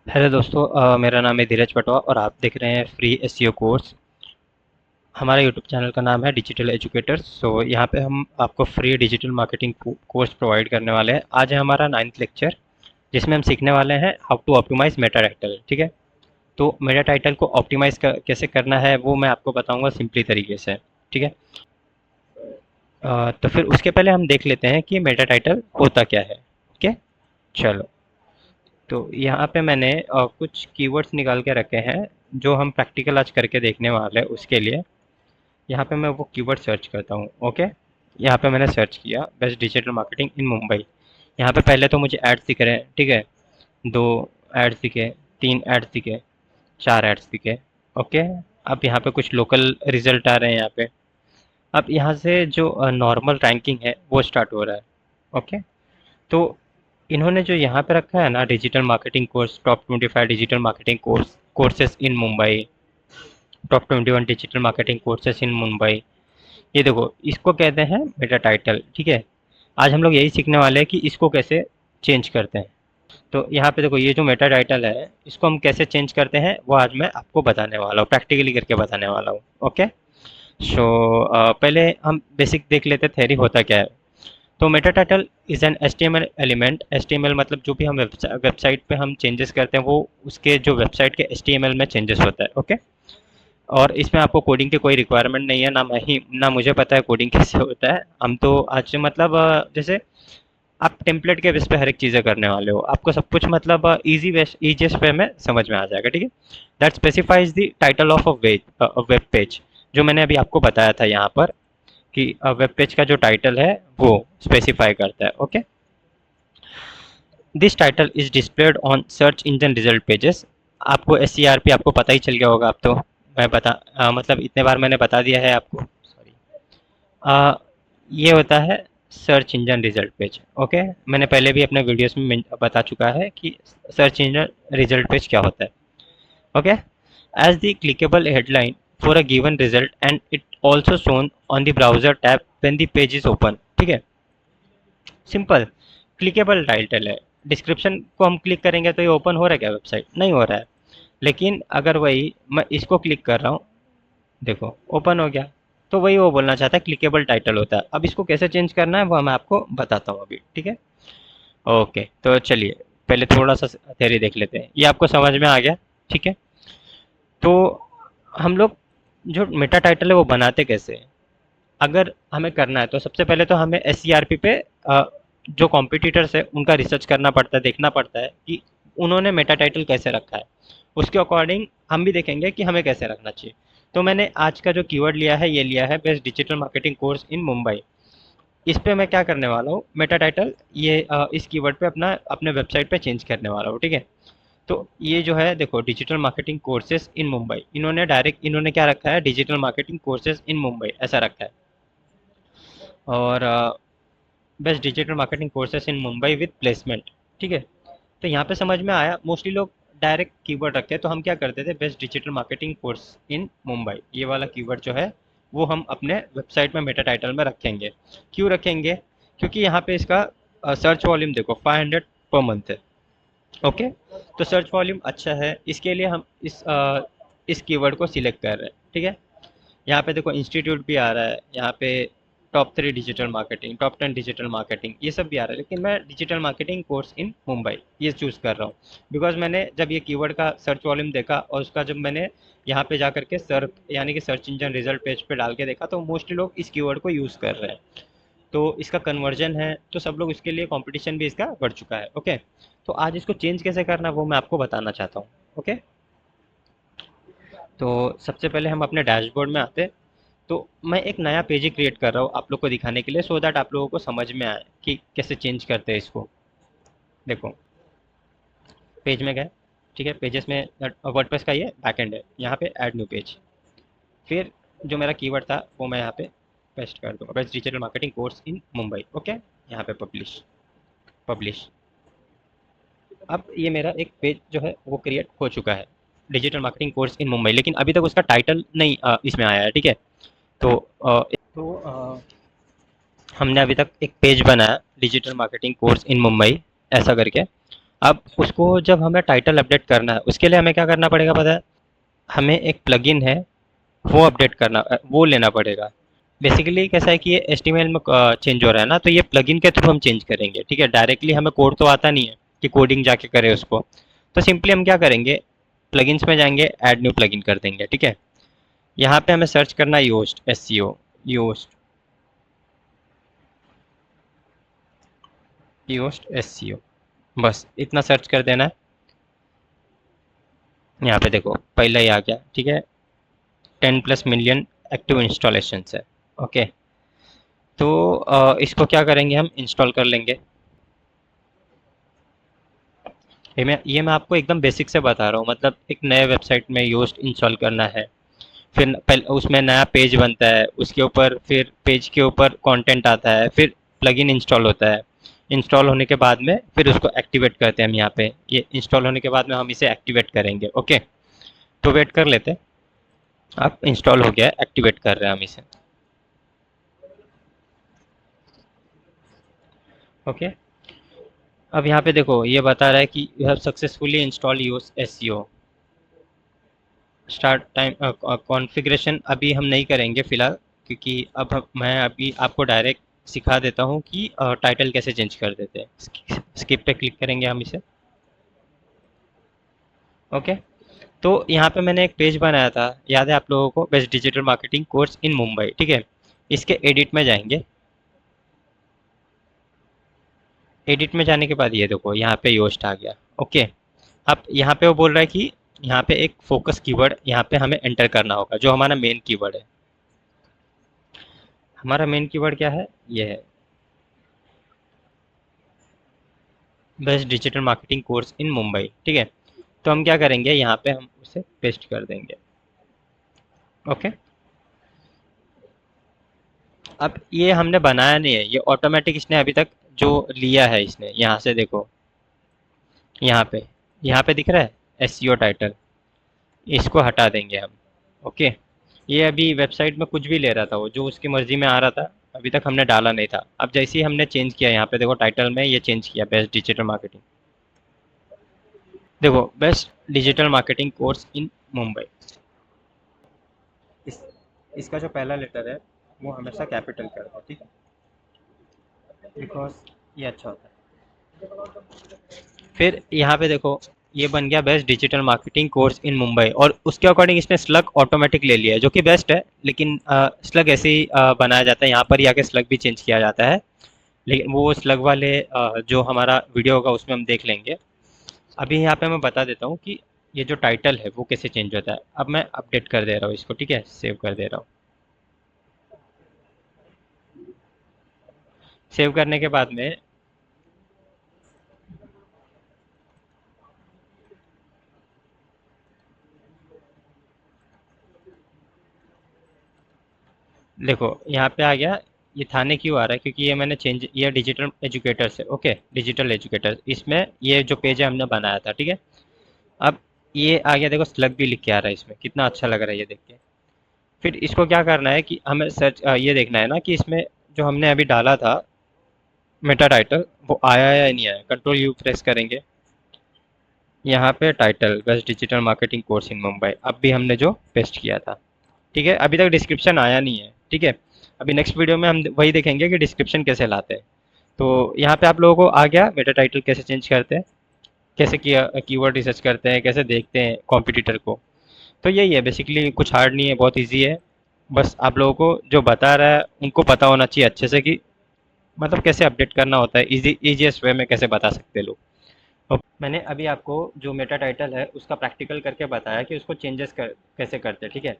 Hello दोस्तों, मेरा नाम है धीरज पटवा और आप देख रहे हैं फ्री एसईओ कोर्स। हमारा यूट्यूब चैनल का नाम है डिजिटल एजुकेटर्स। सो यहाँ पे हम आपको free digital marketing course provide करने वाले हैं। आज है हमारा 9th लेक्चर, जिसमें हम सीखने वाले हैं how to optimise meta title. ठीक है, तो मेटा टाइटल को ऑप्टिमाइज कैसे करना है वो मैं आपको बताऊंगा सिंपली तरीके से। ठीक है, तो फिर उसके पहले हम देख लेते हैं कि मेटा टाइटल होता क्या है। ठीक है, चलो। तो यहाँ पे मैंने कुछ कीवर्ड्स निकाल के रखे हैं जो हम प्रैक्टिकल आज करके देखने वाले हैं। उसके लिए यहाँ पे मैं वो कीवर्ड सर्च करता हूँ। ओके, यहाँ पे मैंने सर्च किया best digital marketing in Mumbai. यहाँ पे पहले तो मुझे एड्स दिख रहे हैं। ठीक है, 2 एड्स दिखे, 3 एड्स दिखे, 4 एड्स दिखे। ओके, अब यहाँ पे कुछ लोकल रिजल्ट आ रहे हैं यहाँ पे। अब यहाँ से जो नॉर्मल रैंकिंग है वो स्टार्ट हो रहा है। ओके, तो इन्होंने जो यहाँ पे रखा है ना, digital marketing course top 25 digital marketing courses in Mumbai, top 21 digital marketing courses in Mumbai, ये देखो इसको कहते हैं मेटा टाइटल। ठीक है, आज हम लोग यही सीखने वाले हैं कि इसको कैसे चेंज करते हैं। तो यहाँ पे देखो, ये जो मेटा टाइटल है इसको हम कैसे चेंज करते हैं वो आज मैं आपको बताने वाला हूँ, प्रैक्टिकली करके बताने वाला हूँ। ओके, सो पहले हम बेसिक देख लेते हैं थ्योरी होता क्या है। तो Meta title is an HTML element. HTML मतलब जो भी हम वेबसाइट पे हम चेंजेस करते हैं वो उसके जो वेबसाइट के HTML में चेंजेस होता है। ओके, और इसमें आपको कोडिंग की कोई रिक्वायरमेंट नहीं है, ना मुझे पता है कोडिंग कैसे होता है। हम तो आज मतलब जैसे आप टेम्पलेट के बेस पे हर एक चीज़ें करने वाले हो, आपको सब कुछ मतलब ईजीएस्ट वे में समझ में आ जाएगा। ठीक है, that specifies the title of a web page, जो मैंने अभी आपको बताया था यहाँ पर कि वेब पेज का जो टाइटल है वो स्पेसिफाई करता है। Okay, this title is displayed on search engine result pages. आपको SCRP आपको पता ही चल गया होगा। अब तो मैं मतलब इतने बार मैंने बता दिया है आपको। सॉरी, ये होता है search engine result page. Okay, मैंने पहले भी अपने वीडियोस में बता चुका है कि सर्च इंजन रिजल्ट पेज क्या होता है। Okay, as the clickable headline for a given result and it also shown on the browser tab when the page is open. ठीक है, सिंपल क्लिकेबल टाइटल है। डिस्क्रिप्शन को हम क्लिक करेंगे तो ये ओपन हो रहा है क्या वेबसाइट? नहीं हो रहा है। लेकिन अगर वही मैं इसको क्लिक कर रहा हूँ, देखो ओपन हो गया। तो वही वो बोलना चाहता है क्लिकेबल टाइटल होता है। अब इसको कैसे चेंज करना है वो मैं आपको बताता हूँ अभी। ठीक है, ओके, तो चलिए पहले थोड़ा सा थ्योरी देख लेते हैं, ये आपको समझ में आ गया। ठीक है, तो हम लोग जो मेटा टाइटल है वो बनाते कैसे हैं? अगर हमें करना है तो सबसे पहले तो हमें SCRP पे जो कॉम्पिटिटर्स है उनका रिसर्च करना पड़ता है, देखना पड़ता है कि उन्होंने मेटा टाइटल कैसे रखा है। उसके अकॉर्डिंग हम भी देखेंगे कि हमें कैसे रखना चाहिए। तो मैंने आज का जो कीवर्ड लिया है ये लिया है best digital marketing course in Mumbai. इस पे मैं क्या करने वाला हूँ, मेटा टाइटल ये इस कीवर्ड पे अपना अपने वेबसाइट पे चेंज करने वाला हूँ। ठीक है, तो ये जो है देखो digital marketing courses in Mumbai, इन्होंने क्या रखा है, digital marketing courses in Mumbai ऐसा रखा है। और best digital marketing courses in Mumbai with placement. ठीक है, तो यहाँ पे समझ में आया। मोस्टली लोग डायरेक्ट कीवर्ड रखते हैं, तो हम क्या करते थे, best digital marketing course in Mumbai, ये वाला कीवर्ड जो है वो हम अपने वेबसाइट में मेटा टाइटल में रखेंगे। क्यों रखेंगे? क्योंकि यहाँ पे इसका सर्च वॉल्यूम देखो 500 पर मंथ है। ओके, तो सर्च वॉल्यूम अच्छा है, इसके लिए हम इस कीवर्ड को सिलेक्ट कर रहे हैं। ठीक है, यहाँ पे देखो इंस्टीट्यूट भी आ रहा है, यहाँ पे top 3 digital marketing, top 10 digital marketing, ये सब भी आ रहा है। लेकिन मैं digital marketing course in Mumbai ये चूज़ कर रहा हूँ, बिकॉज मैंने जब ये कीवर्ड का सर्च वॉल्यूम देखा और उसका जब मैंने यहाँ पे जा करके सर्च यानी कि सर्च इंजन रिजल्ट पेज पे डाल के देखा तो मोस्टली लोग इस कीवर्ड को यूज़ कर रहे हैं। तो इसका कन्वर्जन है, तो सब लोग इसके लिए कंपटीशन भी इसका बढ़ चुका है। ओके, तो आज इसको चेंज कैसे करना वो मैं आपको बताना चाहता हूँ। ओके, तो सबसे पहले हम अपने डैशबोर्ड में आते हैं। तो मैं एक नया पेज ही क्रिएट कर रहा हूँ आप लोग को दिखाने के लिए, सो दैट आप लोगों को समझ में आए कि कैसे चेंज करते हैं इसको। देखो पेज में गए। ठीक है, पेजेस में वर्डप्रेस का ये बैकएंड है, यहाँ पे ऐड न्यू पेज। फिर जो मेरा कीवर्ड था वो मैं यहाँ पे पेस्ट कर दूँगा, best digital marketing course in Mumbai. Okay, यहाँ पे पब्लिश पब्लिश। अब ये मेरा एक पेज जो है वो क्रिएट हो चुका है, digital marketing course in Mumbai, लेकिन अभी तक उसका टाइटल नहीं इसमें आया है। ठीक है, तो हमने अभी तक एक पेज बनाया digital marketing course in Mumbai ऐसा करके। अब उसको जब हमें टाइटल अपडेट करना है, उसके लिए हमें क्या करना पड़ेगा पता है? हमें एक प्लगइन है, वो अपडेट करना वो लेना पड़ेगा। बेसिकली कैसा है कि ये एचटीएमएल में चेंज हो रहा है ना, तो ये प्लगइन के थ्रू हम चेंज करेंगे, ठीक है? डायरेक्टली हमें कोड तो आता नहीं है कि कोडिंग जाके करें उसको। तो सिंपली हम क्या करेंगे, प्लगइन्स में जाएंगे, ऐड न्यू प्लगइन कर देंगे, ठीक है? यहाँ पे हमें सर्च करना है Yoast, SEO, Yoast, Yoast SEO, बस इतना सर्च कर देना है। यहाँ पे देखो पहला ही आ गया, ठीक है? 10+ मिलियन एक्टिव इंस्टॉलेशन है। ओके, तो इसको क्या करेंगे, हम इंस्टॉल कर लेंगे। ये मैं आपको एकदम बेसिक से बता रहा हूँ, मतलब एक नए वेबसाइट में योस्ट इंस्टॉल करना है, फिर पहले उसमें नया पेज बनता है, उसके ऊपर फिर पेज के ऊपर कंटेंट आता है, फिर प्लगइन इंस्टॉल होता है। इंस्टॉल होने के बाद में फिर उसको एक्टिवेट करते हैं हम यहाँ पे, ये इंस्टॉल होने के बाद में हम इसे एक्टिवेट करेंगे। ओके, तो वेट कर लेते हैं। अब इंस्टॉल हो गया है, एक्टिवेट कर रहे हैं हम इसे। ओके, अब यहाँ पे देखो ये बता रहा है कि you have successfully install use SEO. Start time configuration अभी हम नहीं करेंगे फ़िलहाल, क्योंकि मैं अभी आपको डायरेक्ट सिखा देता हूँ कि टाइटल कैसे चेंज कर देते हैं। स्किप पे क्लिक करेंगे हम इसे। ओके, तो यहाँ पे मैंने एक पेज बनाया था, याद है आप लोगों को? Best digital marketing course in Mumbai, ठीक है? इसके एडिट में जाएंगे। एडिट में जाने के बाद ये देखो यहाँ पे योस्ट आ गया। ओके, अब यहाँ पे वो बोल रहा है कि यहाँ पे एक फोकस कीवर्ड यहाँ पे हमें एंटर करना होगा, जो हमारा मेन कीवर्ड है। हमारा मेन कीवर्ड क्या है? ये है best digital marketing course in Mumbai, ठीक है? तो हम क्या करेंगे, यहाँ पे हम उसे पेस्ट कर देंगे। ओके, अब ये हमने बनाया नहीं है, ये ऑटोमेटिक इसने अभी तक जो लिया है इसने, यहाँ से देखो, यहाँ पे, यहाँ पे दिख रहा है एसईओ टाइटल, इसको हटा देंगे हम। ओके, ये अभी वेबसाइट में कुछ भी ले रहा था, वो जो उसकी मर्जी में आ रहा था, अभी तक हमने डाला नहीं था। अब जैसे ही हमने चेंज किया, यहाँ पे देखो टाइटल में ये चेंज किया, बेस्ट डिजिटल मार्केटिंग। देखो best digital marketing course in Mumbai, इस इसका जो पहला लेटर है वो हमेशा कैपिटल कर दो, ठीक है? बिकॉज ये अच्छा होता है। फिर यहाँ पे देखो ये बन गया best digital marketing course in Mumbai, और उसके अकॉर्डिंग इसने स्लग ऑटोमेटिक ले लिया है, जो कि बेस्ट है। लेकिन स्लग ऐसे ही बनाया जाता है, यहाँ पर ही आके स्लग भी चेंज किया जाता है। लेकिन वो स्लग वाले जो हमारा वीडियो होगा उसमें हम देख लेंगे। अभी यहाँ पे मैं बता देता हूँ कि ये जो टाइटल है वो कैसे चेंज होता है। अब मैं अपडेट कर दे रहा हूँ इसको, ठीक है? सेव कर दे रहा हूँ। सेव करने के बाद में देखो यहाँ पे आ गया। ये थाने क्यों आ रहा है? क्योंकि ये मैंने चेंज, ये डिजिटल एजुकेटर से, ओके, डिजिटल एजुकेटर, इसमें ये जो पेज है हमने बनाया था, ठीक है? अब ये आ गया, देखो स्लग भी लिख के आ रहा है इसमें, कितना अच्छा लग रहा है ये देख के। फिर इसको क्या करना है कि हमें सर्च ये देखना है ना कि इसमें जो हमने अभी डाला था मेटा टाइटल, वो आया या नहीं आया। कंट्रोल यू प्रेस करेंगे, यहाँ पे title best digital marketing course in Mumbai, अब भी हमने जो पेस्ट किया था, ठीक है? अभी तक डिस्क्रिप्शन आया नहीं है, ठीक है? अभी नेक्स्ट वीडियो में हम वही देखेंगे कि डिस्क्रिप्शन कैसे लाते हैं। तो यहाँ पे आप लोगों को आ गया मेटा टाइटल कैसे चेंज करते हैं, कैसे किया कीवर्ड रिसर्च करते हैं, कैसे देखते हैं कॉम्पिटिटर को। तो यही है बेसिकली, कुछ हार्ड नहीं है, बहुत ईजी है। बस आप लोगों को जो बता रहा है उनको पता होना चाहिए अच्छे से कि मतलब कैसे अपडेट करना होता है, ईजीएस्ट वे में कैसे बता सकते हैं लोग। मैंने अभी आपको जो मेटा टाइटल है उसका प्रैक्टिकल करके बताया कि उसको चेंजेस कैसे करते हैं, ठीक है?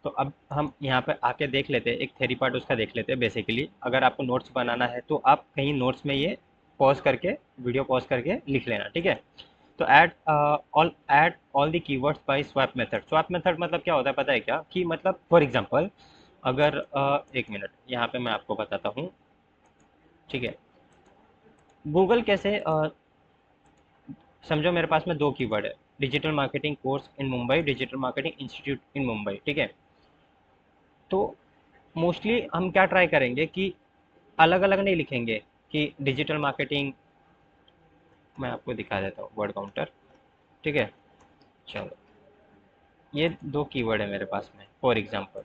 तो अब हम यहाँ पे आके देख लेते हैं, एक थ्योरी पार्ट उसका देख लेते हैं। बेसिकली अगर आपको नोट्स बनाना है तो आप कहीं नोट्स में ये पॉज करके, वीडियो पॉज करके लिख लेना, ठीक है? तो add all the keywords by swap method. Swap method मतलब क्या होता है पता है क्या? कि मतलब फॉर एग्जांपल, अगर एक मिनट यहाँ पे मैं आपको बताता हूँ, ठीक है? गूगल कैसे समझो, मेरे पास में दो कीवर्ड है, digital marketing course in Mumbai, digital marketing institute इन मुंबई, ठीक है? तो मोस्टली हम क्या ट्राई करेंगे कि अलग अलग नहीं लिखेंगे कि डिजिटल मार्केटिंग मैं आपको दिखा देता हूँ वर्ड काउंटर। ठीक है, चलो ये दो कीवर्ड है मेरे पास में फॉर एग्जांपल।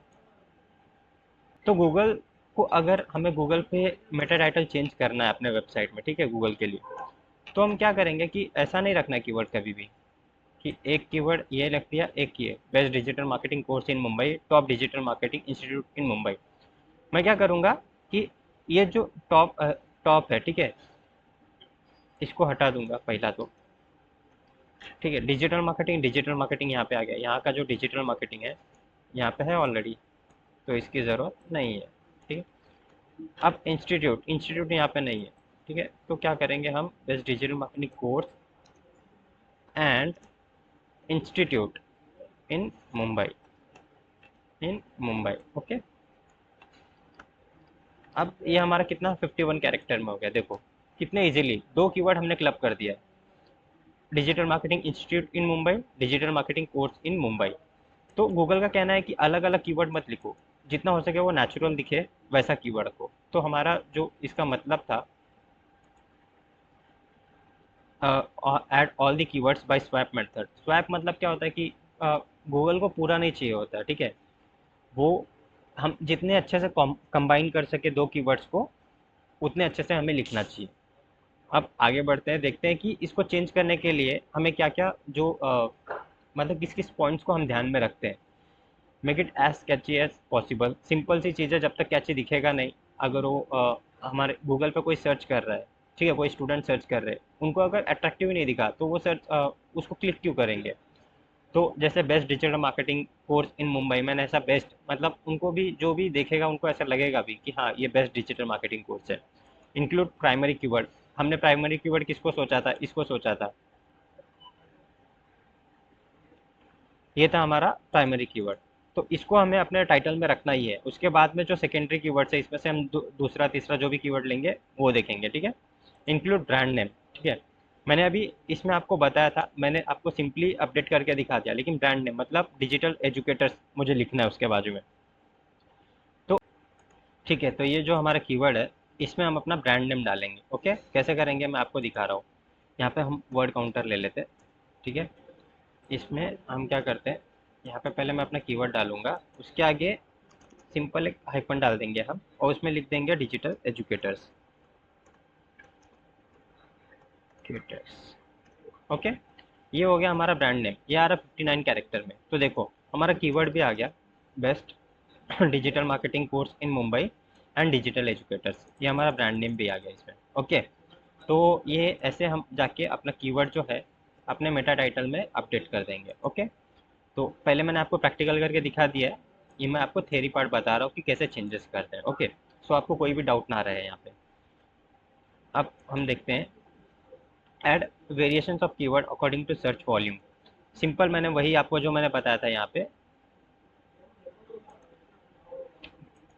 तो गूगल को, अगर हमें गूगल पे मेटा टाइटल चेंज करना है अपने वेबसाइट में, ठीक है, गूगल के लिए, तो हम क्या करेंगे कि ऐसा नहीं रखना कीवर्ड कभी भी कि एक कीवर्ड ये लिख दिया, एक ये best digital marketing course in Mumbai, top digital marketing institute इन मुंबई। मैं क्या करूँगा कि ये जो टॉप है, ठीक है, इसको हटा दूंगा पहला तो। ठीक है, डिजिटल मार्केटिंग यहाँ पे आ गया, यहाँ का जो डिजिटल मार्केटिंग है यहाँ पे है ऑलरेडी, तो इसकी ज़रूरत नहीं है। ठीक है, अब इंस्टीट्यूट यहाँ पे नहीं है। ठीक है, तो क्या करेंगे हम, best digital marketing course and institute in Mumbai, okay. अब ये हमारा कितना 51 कैरेक्टर में हो गया, देखो कितने इजीली दो कीवर्ड हमने क्लब कर दिया, digital marketing institute in Mumbai, digital marketing course in Mumbai. तो गूगल का कहना है कि अलग अलग कीवर्ड मत लिखो, जितना हो सके वो नेचुरल दिखे वैसा कीवर्ड को। तो हमारा जो इसका मतलब था, add all the keywords by swap method. Swap मतलब क्या होता है कि गूगल को पूरा नहीं चाहिए होता है, ठीक है, वो हम जितने अच्छे से कंबाइन कर सके दो कीवर्ड्स को, उतने अच्छे से हमें लिखना चाहिए। अब आगे बढ़ते हैं, देखते हैं कि इसको चेंज करने के लिए हमें क्या क्या जो मतलब किस किस पॉइंट्स को हम ध्यान में रखते हैं। Make it as catchy as possible, simple सी चीज़ है, जब तक कैची दिखेगा नहीं। अगर वो हमारे गूगल पे कोई सर्च कर रहा है, ठीक है, कोई स्टूडेंट सर्च कर रहे हैं, उनको अगर अट्रैक्टिव नहीं दिखा तो वो सर्च उसको क्लिक क्यों करेंगे। तो जैसे best digital marketing course in Mumbai, मैंने ऐसा बेस्ट, मतलब उनको भी, जो भी देखेगा उनको ऐसा लगेगा भी कि हाँ ये बेस्ट डिजिटल मार्केटिंग कोर्स है। इंक्लूड प्राइमरी कीवर्ड, हमने प्राइमरी कीवर्ड किसको सोचा था, इसको सोचा था, ये था हमारा प्राइमरी कीवर्ड। तो इसको हमें अपने टाइटल में रखना ही है। उसके बाद में जो सेकेंडरी कीवर्ड्स है, इसमें से हम दूसरा तीसरा जो भी कीवर्ड लेंगे वो देखेंगे। ठीक है, इंक्लूड ब्रांड नेम। ठीक है, मैंने अभी इसमें आपको बताया था, मैंने आपको सिंपली अपडेट करके दिखा दिया, लेकिन ब्रांड नेम मतलब डिजिटल एजुकेटर्स मुझे लिखना है उसके बाजू में। तो ठीक है, तो ये जो हमारा कीवर्ड है, इसमें हम अपना ब्रांड नेम डालेंगे। ओके, कैसे करेंगे मैं आपको दिखा रहा हूँ। यहाँ पे हम वर्ड काउंटर ले लेते हैं। ठीक है, इसमें हम क्या करते हैं, यहाँ पे पहले मैं अपना कीवर्ड डालूंगा, उसके आगे सिंपल एक हाइफन डाल देंगे हम, और उसमें लिख देंगे डिजिटल एजुकेटर्स, ओके। ये हो गया हमारा ब्रांड नेम, ये आ रहा 59 कैरेक्टर में। तो देखो हमारा कीवर्ड भी आ गया, best digital marketing course in Mumbai and digital educators, ये हमारा ब्रांड नेम भी आ गया इसमें। ओके, तो ये ऐसे हम जाके अपना कीवर्ड जो है अपने मेटा टाइटल में अपडेट कर देंगे। ओके, तो पहले मैंने आपको प्रैक्टिकल करके दिखा दिया है, ये मैं आपको थ्योरी पार्ट बता रहा हूँ कि कैसे चेंजेस करते हैं। ओके, सो आपको कोई भी डाउट ना रहे यहाँ पे। अब हम देखते हैं, add variations of keyword according to search volume. Simple, मैंने वही आपको जो मैंने बताया था यहाँ पे,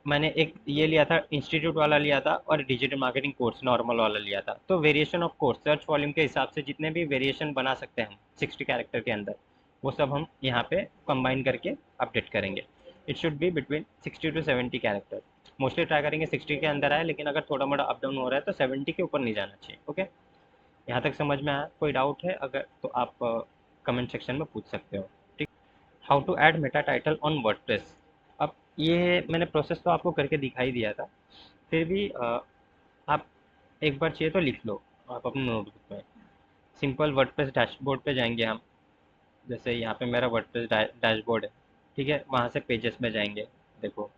मैंने एक ये लिया था इंस्टीट्यूट वाला लिया था, और डिजिटल मार्केटिंग कोर्स नॉर्मल वाला लिया था। तो variation of course search volume के हिसाब से जितने भी वेरिएशन बना सकते हैं हम 60 कैरेक्टर के अंदर, वो सब हम यहाँ पे कंबाइन करके अपडेट करेंगे। It should be between 60 to 70 character. Mostly try करेंगे 60 के अंदर आए, लेकिन अगर थोड़ा मोड़ा अप डाउन हो रहा है तो 70 के ऊपर नहीं जाना चाहिए। ओके, यहाँ तक समझ में आया? कोई डाउट है अगर तो आप कमेंट सेक्शन में पूछ सकते हो। ठीक, how to add meta title on WordPress. अब ये मैंने प्रोसेस तो आपको करके दिखाई दिया था, फिर भी आप एक बार चाहिए तो लिख लो आप अपने नोटबुक में। सिंपल वर्डप्रेस डैशबोर्ड पे जाएंगे हम, जैसे यहाँ पे मेरा वर्डप्रेस डैशबोर्ड है, ठीक है, वहाँ से पेजेस में जाएंगे। देखो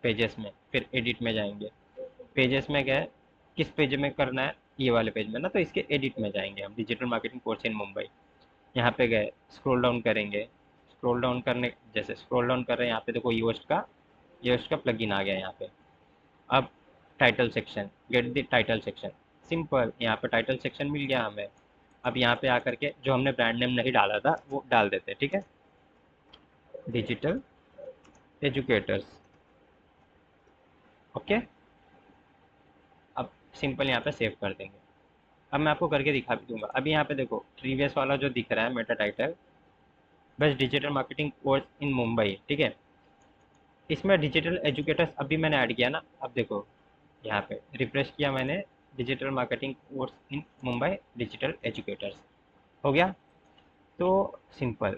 पेजेस में, फिर एडिट में जाएंगे। पेजेस में गए, किस पेज में करना है, ये वाले पेज में ना, तो इसके एडिट में जाएंगे हम, digital marketing course in Mumbai. यहाँ पे गए, स्क्रॉल डाउन करेंगे। स्क्रॉल डाउन करने, जैसे स्क्रॉल डाउन कर रहे हैं यहाँ पे देखो योस्ट का प्लगइन आ गया यहाँ पे। अब title section, get the title section, simple, यहाँ पे टाइटल सेक्शन मिल गया हमें। अब यहाँ पे आकर के जो हमने ब्रांड नेम नहीं डाला था वो डाल देते, ठीक है, डिजिटल एजुकेटर्स। ओके, अब सिंपल यहाँ पे सेव कर देंगे। अब मैं आपको करके दिखा भी दूंगा। अभी यहाँ पे देखो प्रीवियस वाला जो दिख रहा है Meta title, best digital marketing course in Mumbai, ठीक है, इसमें डिजिटल एजुकेटर्स अभी मैंने ऐड किया ना। अब देखो यहाँ पे रिफ्रेश किया मैंने, digital marketing course in Mumbai digital educators. हो गया। तो सिंपल,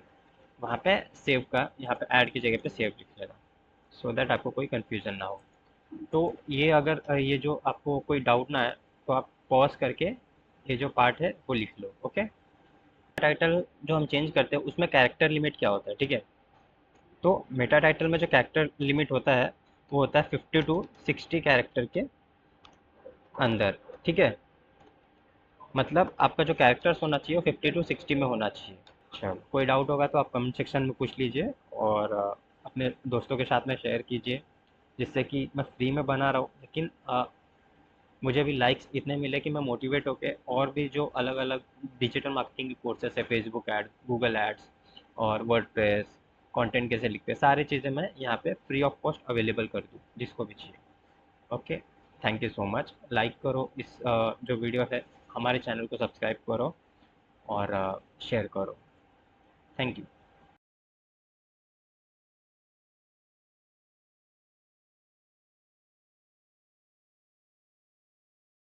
वहाँ पे सेव का, यहाँ पे ऐड की जगह पे सेव लिख लेना, सो दैट आपको कोई कंफ्यूजन ना हो। तो ये अगर ये जो आपको कोई डाउट ना है तो आप पॉज करके ये जो पार्ट है वो लिख लो। ओके। टाइटल जो हम चेंज करते हैं उसमें कैरेक्टर लिमिट क्या होता है, ठीक है। तो मेटा टाइटल में जो कैरेक्टर लिमिट होता है वो होता है 50 to 60 कैरेक्टर के अंदर, ठीक है। मतलब आपका जो कैरेक्टर्स होना चाहिए वो 50 to 60 में होना चाहिए। चलो, कोई डाउट होगा तो आप कमेंट सेक्शन में पूछ लीजिए, और अपने दोस्तों के साथ में शेयर कीजिए, जिससे कि मैं फ्री में बना रहा हूँ, लेकिन मुझे भी लाइक्स इतने मिले कि मैं मोटिवेट होके और भी जो अलग अलग डिजिटल मार्केटिंग की कोर्सेस है, फेसबुक एड, गूगल एड्स और वर्डप्रेस, कंटेंट कैसे लिखते हैं, सारी चीज़ें मैं यहाँ पे फ्री ऑफ कॉस्ट अवेलेबल कर दूँ जिसको भी चाहिए। Okay. Thank you so much. Like करो इस जो वीडियो है, हमारे चैनल को सब्सक्राइब करो और शेयर करो। Thank you.